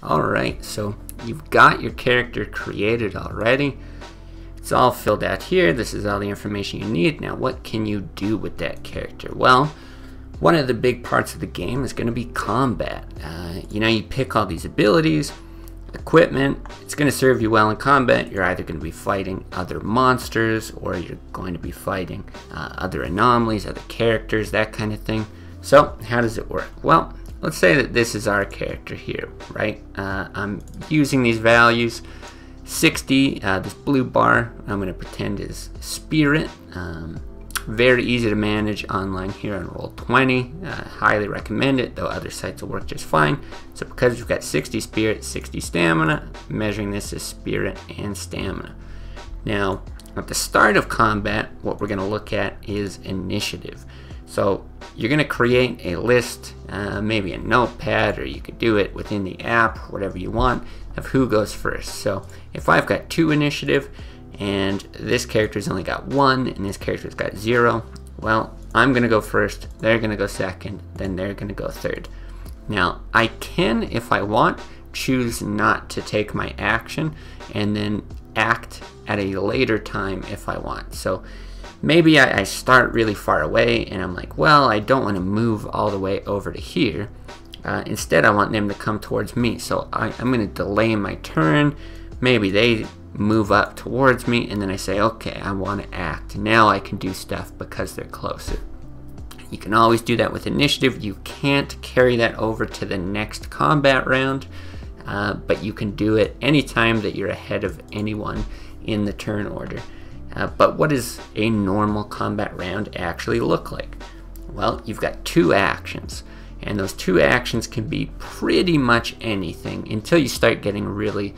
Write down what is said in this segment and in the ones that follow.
Alright, so you've got your character created already. It's all filled out here. This is all the information you need. Now, what can you do with that character? Well, one of the big parts of the game is going to be combat. You pick all these abilities, equipment. It's going to serve you well in combat. You're either going to be fighting other monsters, or you're going to be fighting other anomalies, other characters, that kind of thing. So, how does it work? Well, let's say that this is our character here, right? I'm using these values. 60, this blue bar, I'm going to pretend is spirit. Very easy to manage online here on Roll20. Highly recommend it, though other sites will work just fine. So because we've got 60 spirit, 60 stamina, measuring this as spirit and stamina. Now, at the start of combat, what we're going to look at is initiative. So you're going to create a list, maybe a notepad, or you could do it within the app, whatever you want, of who goes first. So if I've got 2 initiative, and this character's only got 1, and this character's got 0, well, I'm going to go first, they're going to go second, then they're going to go third. Now, I can, if I want, choose not to take my action, and then act at a later time if I want. So maybe I start really far away, and I'm like, well, I don't want to move all the way over to here. Instead, I want them to come towards me. So I'm going to delay my turn. Maybe they move up towards me, and then I say, okay, I want to act. Now I can do stuff because they're closer. You can always do that with initiative. You can't carry that over to the next combat round, but you can do it anytime that you're ahead of anyone in the turn order. But what does a normal combat round actually look like? Well, you've got 2 actions, and those 2 actions can be pretty much anything until you start getting really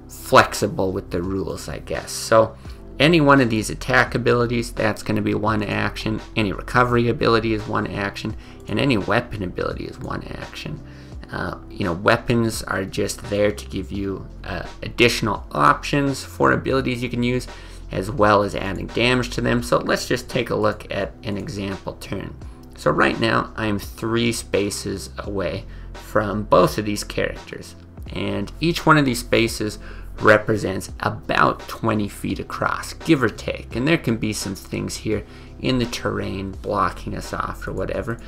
flexible with the rules, I guess. So any one of these attack abilities, that's going to be 1 action. Any recovery ability is 1 action, and any weapon ability is 1 action. Weapons are just there to give you additional options for abilities you can use, as well as adding damage to them. So let's just take a look at an example turn. So right now I'm 3 spaces away from both of these characters, and each one of these spaces represents about 20 feet across, give or take, and there can be some things here in the terrain blocking us off or whatever.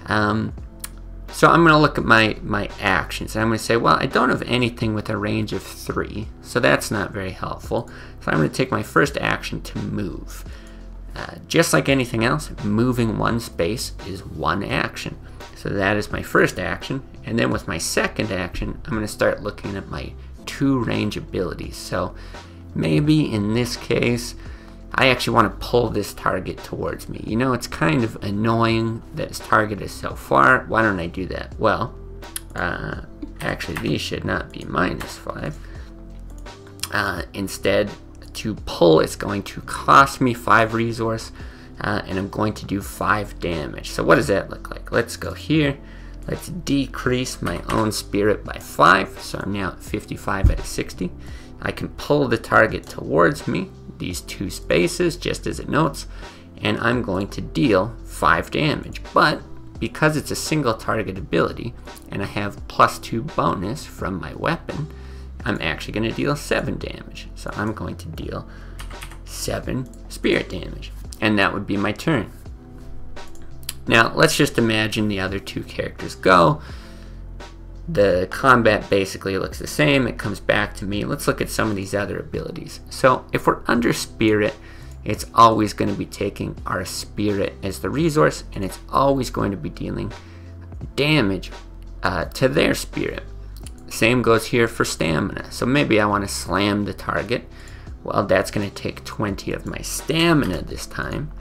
So I'm going to look at my actions, and I'm going to say, well, I don't have anything with a range of 3, so that's not very helpful. So I'm going to take my first action to move. Just like anything else, moving 1 space is 1 action. So that is my first action, and then with my second action, I'm going to start looking at my 2 range abilities. So maybe in this case, I actually want to pull this target towards me. It's kind of annoying that this target is so far. Why don't I do that? Well, actually these should not be -5. Instead, to pull, it's going to cost me 5 resource, and I'm going to do 5 damage. So what does that look like? Let's go here. Let's decrease my own spirit by 5. So I'm now at 55 out of 60. I can pull the target towards me, these 2 spaces, just as it notes, and I'm going to deal 5 damage. But because it's a single target ability, and I have +2 bonus from my weapon, I'm actually going to deal 7 damage. So I'm going to deal 7 spirit damage, and that would be my turn. Now, let's just imagine the other 2 characters go. The combat basically looks the same. It comes back to me. Let's look at some of these other abilities. So if we're under spirit, it's always going to be taking our spirit as the resource, and it's always going to be dealing damage to their spirit. Same goes here for stamina. So maybe I want to slam the target. Well, that's going to take 20 of my stamina this time,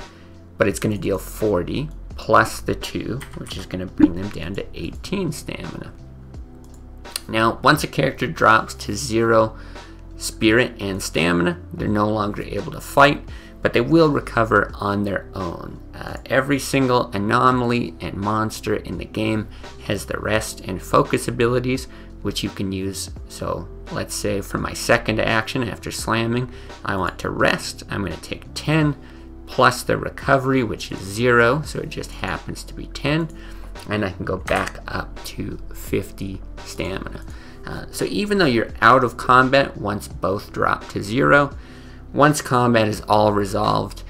but it's going to deal 40 plus the 2, which is going to bring them down to 18 stamina. Now, once a character drops to 0 spirit and stamina, they're no longer able to fight, but they will recover on their own. Every single anomaly and monster in the game has the rest and focus abilities, which you can use. So let's say for my second action after slamming, I want to rest. I'm going to take 10 plus the recovery, which is 0, so it just happens to be 10, and I can go back up to 50 stamina. So even though you're out of combat once both drop to 0, once combat is all resolved,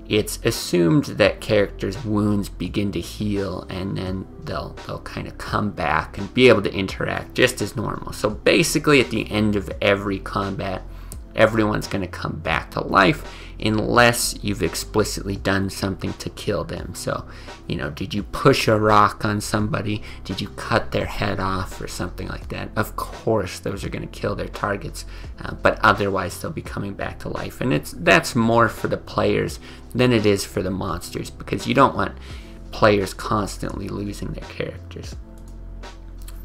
it's assumed that characters' wounds begin to heal, and then they'll kind of come back and be able to interact just as normal. So basically at the end of every combat, everyone's going to come back to life unless you've explicitly done something to kill them. So, you know, did you push a rock on somebody? Did you cut their head off or something like that? Of course, those are going to kill their targets, but otherwise they'll be coming back to life. And that's more for the players than it is for the monsters, because you don't want players constantly losing their characters.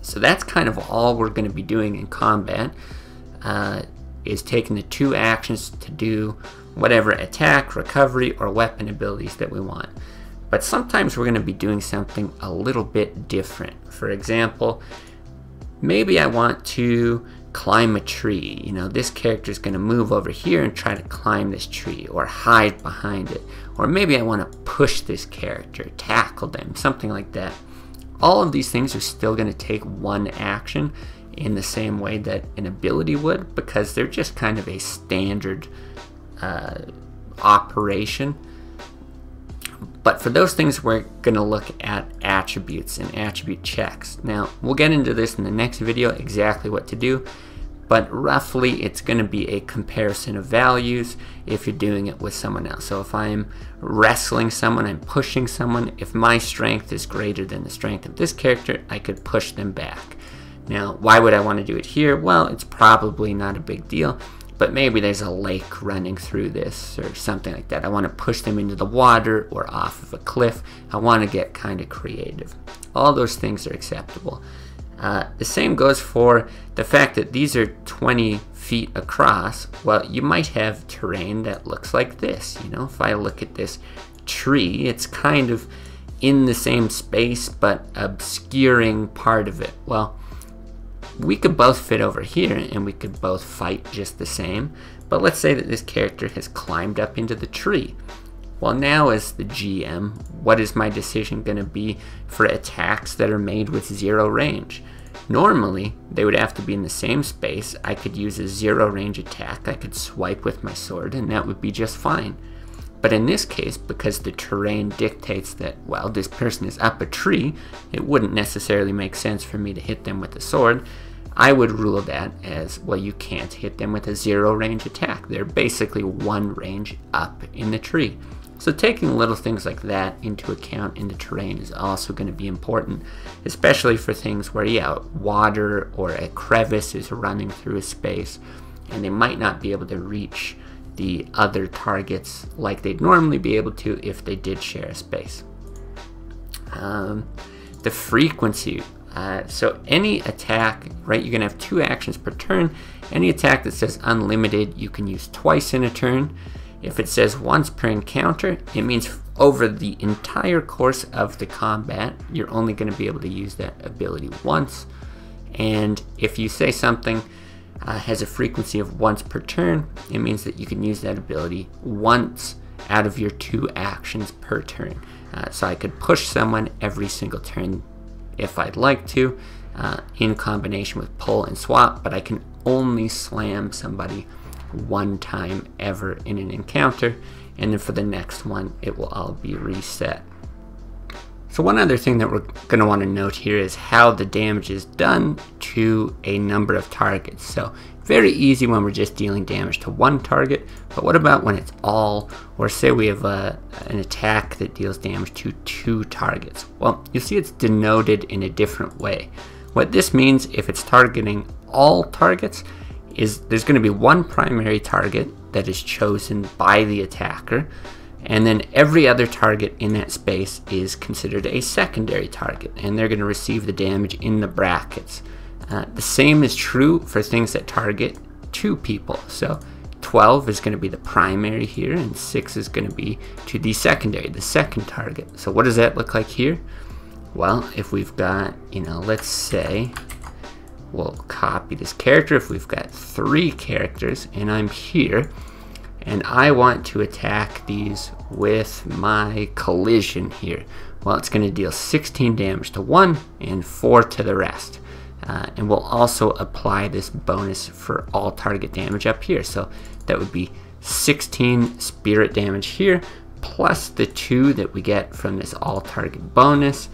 So that's kind of all we're going to be doing in combat. Is taking the 2 actions to do whatever attack, recovery, or weapon abilities that we want. But sometimes we're going to be doing something a little bit different. For example, maybe I want to climb a tree. You know, this character is going to move over here and try to climb this tree, or hide behind it. Or maybe I want to push this character, tackle them, something like that. All of these things are still going to take 1 action in the same way that an ability would, because they're just kind of a standard operation. But for those things, we're going to look at attributes and attribute checks. Now, we'll get into this in the next video, exactly what to do, but roughly it's going to be a comparison of values if you're doing it with someone else. So if I'm wrestling someone, I'm pushing someone, if my strength is greater than the strength of this character, I could push them back. Now, why would I want to do it here? Well, it's probably not a big deal, but maybe there's a lake running through this or something like that. I want to push them into the water or off of a cliff. I want to get kind of creative. All those things are acceptable. The same goes for the fact that these are 20 feet across. Well, you might have terrain that looks like this. You know, if I look at this tree, it's kind of in the same space but obscuring part of it. Well, we could both fit over here and we could both fight just the same, but let's say that this character has climbed up into the tree. Well, now as the GM, what is my decision going to be for attacks that are made with 0 range? Normally, they would have to be in the same space. I could use a 0 range attack. I could swipe with my sword and that would be just fine. But in this case, because the terrain dictates that, well, this person is up a tree, it wouldn't necessarily make sense for me to hit them with a sword. I would rule that as, well, you can't hit them with a 0 range attack. They're basically 1 range up in the tree. So taking little things like that into account in the terrain is also going to be important, especially for things where, yeah, water or a crevice is running through a space and they might not be able to reach the other targets like they'd normally be able to if they did share a space. The frequency. So any attack, right, you're going to have 2 actions per turn. Any attack that says unlimited, you can use twice in a turn. If it says once per encounter, it means over the entire course of the combat, you're only going to be able to use that ability once. And if you say something has a frequency of once per turn, it means that you can use that ability once out of your 2 actions per turn. So I could push someone every single turn if I'd like to, in combination with pull and swap, but I can only slam somebody 1 time ever in an encounter, and then for the next one it will all be reset. So one other thing that we're going to want to note here is how the damage is done to a number of targets. So very easy when we're just dealing damage to 1 target, but what about when it's all, or say we have an attack that deals damage to 2 targets? Well, you see it's denoted in a different way. What this means, if it's targeting all targets, is there's going to be 1 primary target that is chosen by the attacker, and then every other target in that space is considered a secondary target, and they're going to receive the damage in the brackets. The same is true for things that target 2 people. So 12 is going to be the primary here, and 6 is going to be to the secondary, the second target. So what does that look like here? Well, if we've got, you know, let's say, we'll copy this character. If we've got 3 characters and I'm here and I want to attack these with my collision here, well, it's going to deal 16 damage to 1 and 4 to the rest. and we'll also apply this bonus for all target damage up here. So that would be 16 spirit damage here, plus the 2 that we get from this all target bonus,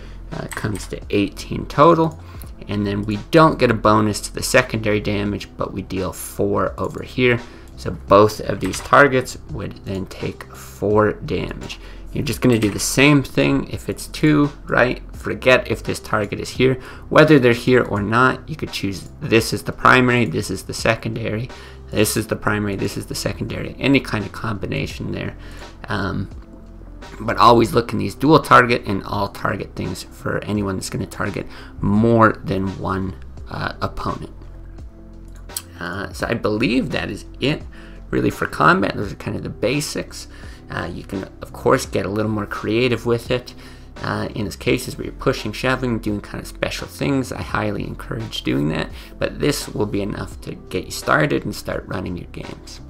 comes to 18 total. And then we don't get a bonus to the secondary damage, but we deal 4 over here. So both of these targets would then take 4 damage. You're just going to do the same thing if it's 2, right? Forget if this target is here. Whether they're here or not, you could choose this is the primary, this is the secondary, this is the primary, this is the secondary, any kind of combination there. But always look in these dual target and all target things for anyone that's going to target more than one opponent. So I believe that is it really for combat. Those are kind of the basics. You can of course get a little more creative with it. In those cases where you're pushing, shoving, doing kind of special things, I highly encourage doing that. But this will be enough to get you started and start running your games.